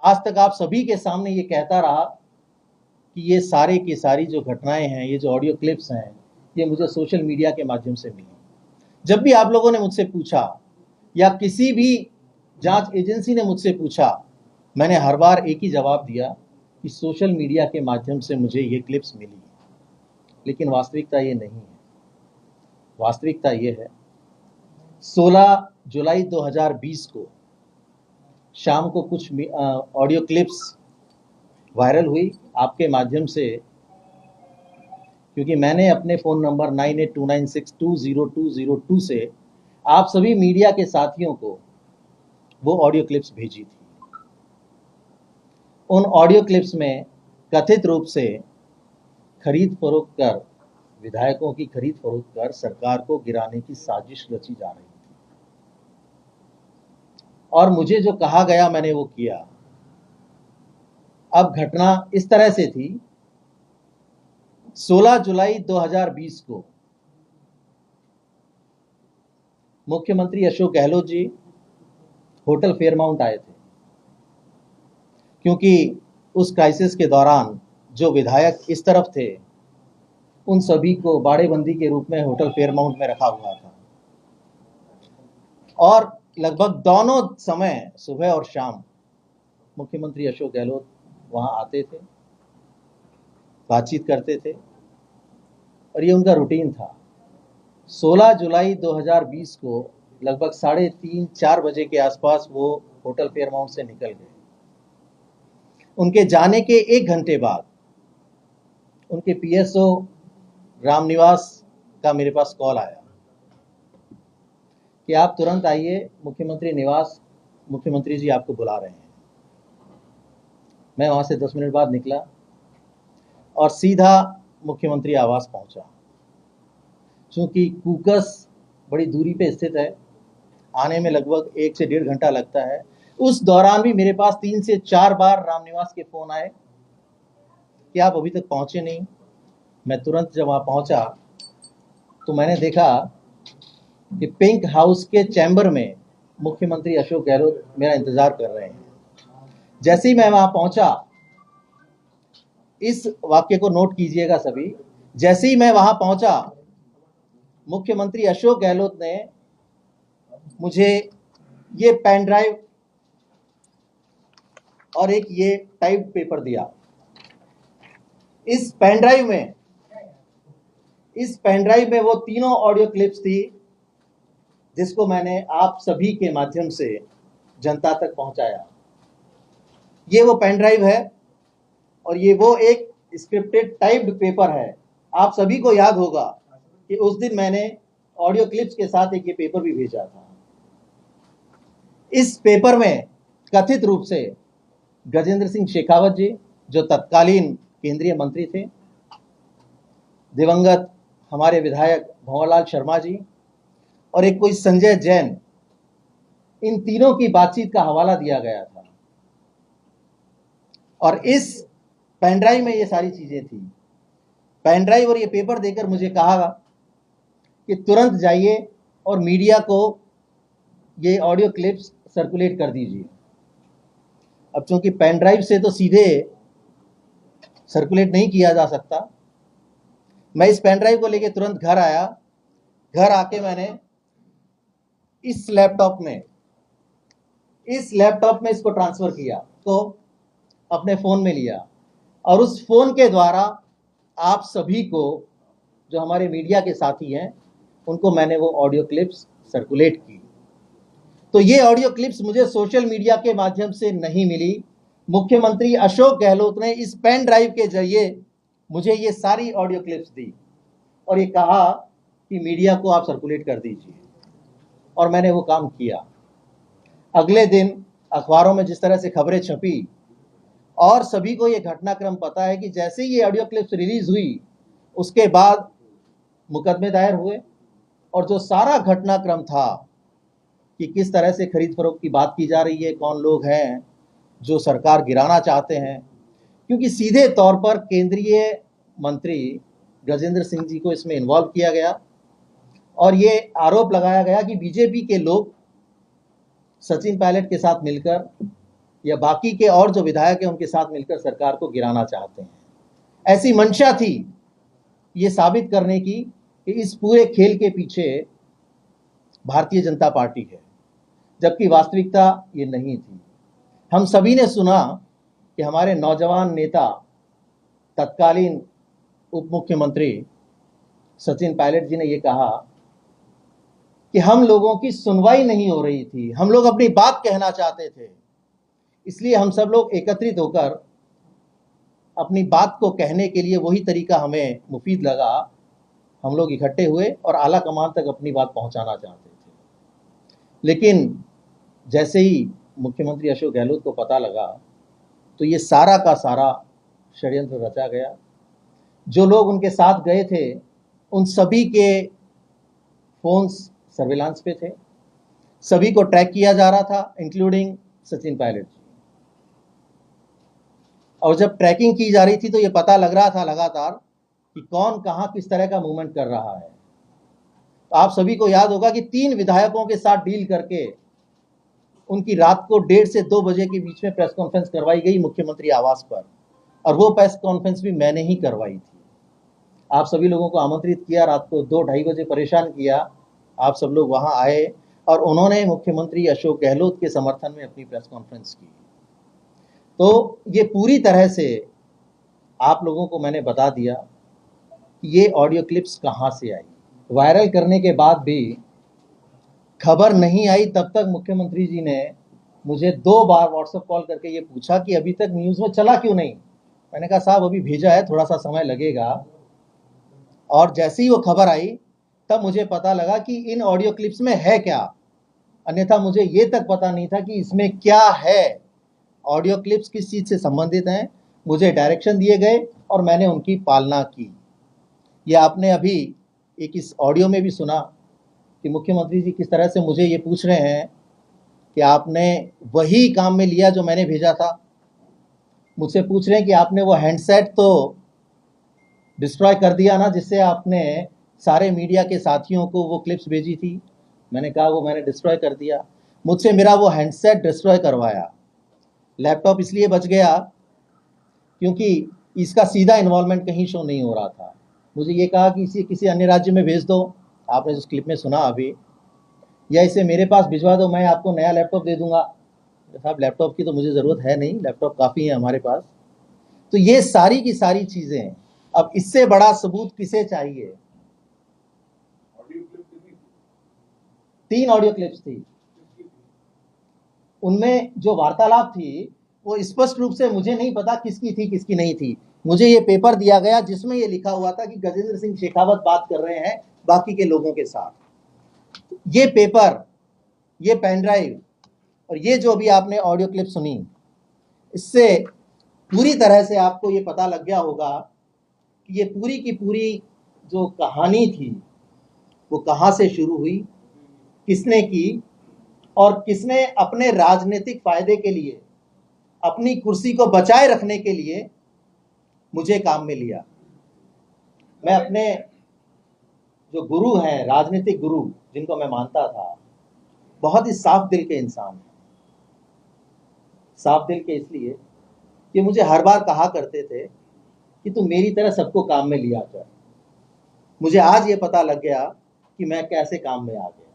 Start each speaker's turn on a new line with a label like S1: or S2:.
S1: आज तक आप सभी के सामने ये कहता रहा कि ये सारे की सारी जो घटनाएं हैं, ये जो ऑडियो क्लिप्स हैं, ये मुझे सोशल मीडिया के माध्यम से मिली। जब भी आप लोगों ने मुझसे पूछा या किसी भी जांच एजेंसी ने मुझसे पूछा, मैंने हर बार एक ही जवाब दिया कि सोशल मीडिया के माध्यम से मुझे ये क्लिप्स मिली। लेकिन वास्तविकता ये नहीं है। वास्तविकता ये है, 16 जुलाई 2020 को शाम को कुछ ऑडियो क्लिप्स वायरल हुई आपके माध्यम से, क्योंकि मैंने अपने फ़ोन नंबर 9829620202 से आप सभी मीडिया के साथियों को वो ऑडियो क्लिप्स भेजी थी। उन ऑडियो क्लिप्स में कथित रूप से खरीद फरोख्त कर, विधायकों की खरीद फरोख्त कर सरकार को गिराने की साजिश रची जा रही थी। और मुझे जो कहा गया मैंने वो किया। अब घटना इस तरह से थी, 16 जुलाई 2020 को मुख्यमंत्री अशोक गहलोत जी होटल फेयरमाउंट आए थे, क्योंकि उस क्राइसिस के दौरान जो विधायक इस तरफ थे उन सभी को बाड़ेबंदी के रूप में होटल फेयरमाउंट में रखा हुआ था। और लगभग दोनों समय, सुबह और शाम, मुख्यमंत्री अशोक गहलोत वहां आते थे, बातचीत करते थे और ये उनका रूटीन था। 16 जुलाई 2020 को लगभग 3:30-4 बजे के आसपास वो होटल फेयरमाउंट से निकल गए। उनके जाने के 1 घंटे बाद उनके पीएसओ रामनिवास का मेरे पास कॉल आया कि आप तुरंत आइए मुख्यमंत्री निवास, मुख्यमंत्री जी आपको बुला रहे हैं। मैं वहां से 10 मिनट बाद निकला और सीधा मुख्यमंत्री आवास पहुंचा। चूंकि कूकस बड़ी दूरी पे स्थित है, आने में लगभग 1 से 1.5 घंटा लगता है। उस दौरान भी मेरे पास 3 से 4 बार रामनिवास के फोन आए कि आप अभी तक पहुंचे नहीं। मैं तुरंत जब वहां पहुंचा तो मैंने देखा कि पिंक हाउस के चैम्बर में मुख्यमंत्री अशोक गहलोत मेरा इंतजार कर रहे हैं। जैसे ही मैं वहां पहुंचा, इस वाक्य को नोट कीजिएगा सभी, जैसे ही मैं वहां पहुंचा, मुख्यमंत्री अशोक गहलोत ने मुझे ये पेन ड्राइव और एक ये टाइप पेपर दिया। इस पेन ड्राइव में वो तीनों ऑडियो क्लिप्स थी जिसको मैंने आप सभी के माध्यम से जनता तक पहुंचाया। ये वो पेन ड्राइव है और ये वो एक स्क्रिप्टेड टाइप्ड पेपर है। आप सभी को याद होगा कि उस दिन मैंने ऑडियो क्लिप्स के साथ एक ये पेपर भी भेजा था। इस पेपर में कथित रूप से गजेंद्र सिंह शेखावत जी, जो तत्कालीन केंद्रीय मंत्री थे, दिवंगत हमारे विधायक भंवरलाल शर्मा जी और एक कोई संजय जैन, इन तीनों की बातचीत का हवाला दिया गया था। और इस पेन ड्राइव में ये सारी चीजें थी। पेन ड्राइव और ये पेपर देकर मुझे कहा कि तुरंत जाइए और मीडिया को ये ऑडियो क्लिप्स सर्कुलेट कर दीजिए। अब चूंकि पेन ड्राइव से तो सीधे सर्कुलेट नहीं किया जा सकता, मैं इस पेन ड्राइव को लेके तुरंत घर आया। घर आके मैंने इस लैपटॉप में इसको ट्रांसफर किया, तो अपने फोन में लिया और उस फोन के द्वारा आप सभी को, जो हमारे मीडिया के साथी हैं, उनको मैंने वो ऑडियो क्लिप्स सर्कुलेट की। तो ये ऑडियो क्लिप्स मुझे सोशल मीडिया के माध्यम से नहीं मिली। मुख्यमंत्री अशोक गहलोत ने इस पेन ड्राइव के जरिए मुझे ये सारी ऑडियो क्लिप्स दी और ये कहा कि मीडिया को आप सर्कुलेट कर दीजिए, और मैंने वो काम किया। अगले दिन अखबारों में जिस तरह से खबरें छपी, और सभी को ये घटनाक्रम पता है कि जैसे ही ये ऑडियो क्लिप्स रिलीज हुई उसके बाद मुकदमे दायर हुए और जो सारा घटनाक्रम था कि किस तरह से खरीद फरोख्त की बात की जा रही है, कौन लोग हैं जो सरकार गिराना चाहते हैं, क्योंकि सीधे तौर पर केंद्रीय मंत्री गजेंद्र सिंह जी को इसमें इन्वॉल्व किया गया और ये आरोप लगाया गया कि बीजेपी के लोग सचिन पायलट के साथ मिलकर या बाकी के और जो विधायक हैं उनके साथ मिलकर सरकार को गिराना चाहते हैं। ऐसी मंशा थी ये साबित करने की कि इस पूरे खेल के पीछे भारतीय जनता पार्टी है, जबकि वास्तविकता ये नहीं थी। हम सभी ने सुना कि हमारे नौजवान नेता तत्कालीन उप मुख्यमंत्री सचिन पायलट जी ने ये कहा कि हम लोगों की सुनवाई नहीं हो रही थी, हम लोग अपनी बात कहना चाहते थे, इसलिए हम सब लोग एकत्रित होकर अपनी बात को कहने के लिए वही तरीका हमें मुफीद लगा, हम लोग इकट्ठे हुए और आला कमान तक अपनी बात पहुंचाना चाहते थे। लेकिन जैसे ही मुख्यमंत्री अशोक गहलोत को पता लगा तो ये सारा का सारा षड्यंत्र रचा गया। जो लोग उनके साथ गए थे उन सभी के फोन्स सर्विलांस पे थे, सभी को ट्रैक किया जा रहा था, इंक्लूडिंग सचिन पायलट जी। और जब ट्रैकिंग की जा रही थी तो ये पता लग रहा था लगातार कि कौन कहां किस तरह का मूवमेंट कर रहा है। तो आप सभी को याद होगा कि 3 विधायकों के साथ डील करके उनकी रात को 1:30 से 2 बजे के बीच में प्रेस कॉन्फ्रेंस करवाई गई मुख्यमंत्री आवास पर, और वो प्रेस कॉन्फ्रेंस भी मैंने ही करवाई थी। आप सभी लोगों को आमंत्रित किया, रात को 2-2:30 बजे परेशान किया, आप सब लोग वहां आए और उन्होंने मुख्यमंत्री अशोक गहलोत के समर्थन में अपनी प्रेस कॉन्फ्रेंस की। तो ये पूरी तरह से आप लोगों को मैंने बता दिया कि ये ऑडियो क्लिप्स कहां से आई। वायरल करने के बाद भी खबर नहीं आई, तब तक मुख्यमंत्री जी ने मुझे 2 बार व्हाट्सएप कॉल करके ये पूछा कि अभी तक न्यूज़ में चला क्यों नहीं। मैंने कहा साहब अभी भेजा है, थोड़ा सा समय लगेगा। और जैसे ही वो खबर आई तब मुझे पता लगा कि इन ऑडियो क्लिप्स में है क्या, अन्यथा मुझे ये तक पता नहीं था कि इसमें क्या है, ऑडियो क्लिप्स किस चीज़ से संबंधित हैं। मुझे डायरेक्शन दिए गए और मैंने उनकी पालना की। ये आपने अभी एक इस ऑडियो में भी सुना कि मुख्यमंत्री जी किस तरह से मुझे ये पूछ रहे हैं कि आपने वही काम में लिया जो मैंने भेजा था। मुझसे पूछ रहे हैं कि आपने वो हैंडसेट तो डिस्ट्रॉय कर दिया ना, जिससे आपने सारे मीडिया के साथियों को वो क्लिप्स भेजी थी। मैंने कहा वो मैंने डिस्ट्रॉय कर दिया। मुझसे मेरा वो हैंडसेट डिस्ट्रॉय करवाया। लैपटॉप इसलिए बच गया क्योंकि इसका सीधा इन्वॉल्वमेंट कहीं शो नहीं हो रहा था। मुझे ये कहा कि इसे किसी अन्य राज्य में भेज दो, आपने जिस क्लिप में सुना अभी, या इसे मेरे पास भिजवा दो, मैं आपको नया लैपटॉप दे दूंगा। साहब लैपटॉप की तो मुझे ज़रूरत है नहीं, लैपटॉप काफ़ी है हमारे पास। तो ये सारी की सारी चीज़ें, अब इससे बड़ा सबूत किसे चाहिए। 3 ऑडियो क्लिप्स थी, उनमें जो वार्तालाप थी वो स्पष्ट रूप से मुझे नहीं पता किसकी थी किसकी नहीं थी। मुझे ये पेपर दिया गया जिसमें ये लिखा हुआ था कि गजेंद्र सिंह शेखावत बात कर रहे हैं बाकी के लोगों के साथ। ये पेपर, ये पेन ड्राइव और ये जो भी आपने ऑडियो क्लिप सुनी, इससे पूरी तरह से आपको ये पता लग गया होगा कि ये पूरी की पूरी जो कहानी थी वो कहाँ से शुरू हुई, किसने की, और किसने अपने राजनीतिक फायदे के लिए, अपनी कुर्सी को बचाए रखने के लिए मुझे काम में लिया। मैं अपने जो गुरु हैं, राजनीतिक गुरु जिनको मैं मानता था, बहुत ही साफ दिल के इंसान हैं। साफ दिल के इसलिए कि मुझे हर बार कहा करते थे कि तू मेरी तरह सबको काम में लिया कर। मुझे आज ये पता लग गया कि मैं कैसे काम में आ गया।